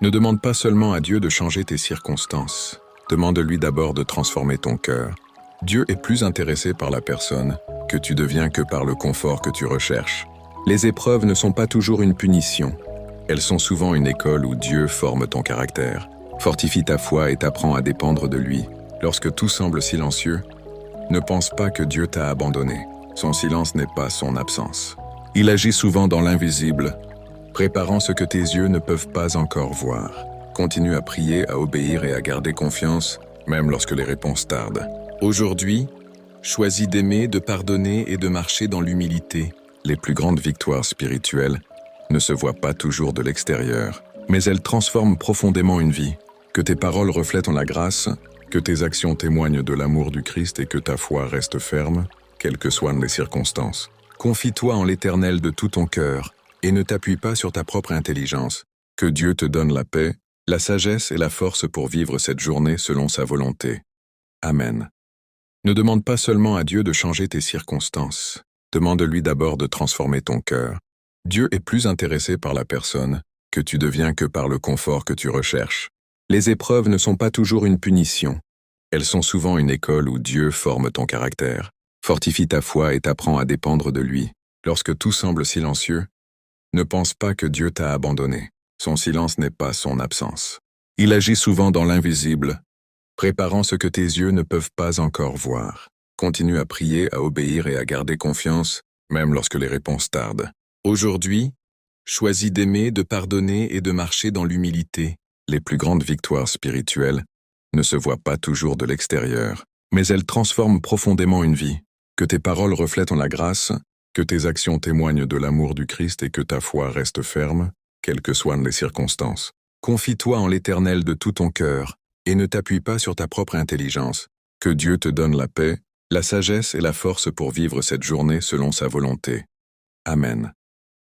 Ne demande pas seulement à Dieu de changer tes circonstances. Demande-lui d'abord de transformer ton cœur. Dieu est plus intéressé par la personne que tu deviens que par le confort que tu recherches. Les épreuves ne sont pas toujours une punition. Elles sont souvent une école où Dieu forme ton caractère, fortifie ta foi et t'apprend à dépendre de lui. Lorsque tout semble silencieux, ne pense pas que Dieu t'a abandonné. Son silence n'est pas son absence. Il agit souvent dans l'invisible, préparant ce que tes yeux ne peuvent pas encore voir. Continue à prier, à obéir et à garder confiance, même lorsque les réponses tardent. Aujourd'hui, choisis d'aimer, de pardonner et de marcher dans l'humilité. Les plus grandes victoires spirituelles ne se voient pas toujours de l'extérieur, mais elles transforment profondément une vie. Que tes paroles reflètent la grâce, que tes actions témoignent de l'amour du Christ et que ta foi reste ferme, quelles que soient les circonstances. Confie-toi en l'Éternel de tout ton cœur et ne t'appuie pas sur ta propre intelligence. Que Dieu te donne la paix, la sagesse et la force pour vivre cette journée selon sa volonté. Amen. Ne demande pas seulement à Dieu de changer tes circonstances. Demande-lui d'abord de transformer ton cœur. Dieu est plus intéressé par la personne que tu deviens que par le confort que tu recherches. Les épreuves ne sont pas toujours une punition. Elles sont souvent une école où Dieu forme ton caractère, fortifie ta foi et t'apprend à dépendre de lui. Lorsque tout semble silencieux, ne pense pas que Dieu t'a abandonné. Son silence n'est pas son absence. Il agit souvent dans l'invisible, préparant ce que tes yeux ne peuvent pas encore voir. Continue à prier, à obéir et à garder confiance, même lorsque les réponses tardent. Aujourd'hui, choisis d'aimer, de pardonner et de marcher dans l'humilité. Les plus grandes victoires spirituelles ne se voient pas toujours de l'extérieur, mais elles transforment profondément une vie. Que tes paroles reflètent la grâce, que tes actions témoignent de l'amour du Christ et que ta foi reste ferme, quelles que soient les circonstances. Confie-toi en l'Éternel de tout ton cœur et ne t'appuie pas sur ta propre intelligence. Que Dieu te donne la paix, la sagesse et la force pour vivre cette journée selon sa volonté. Amen.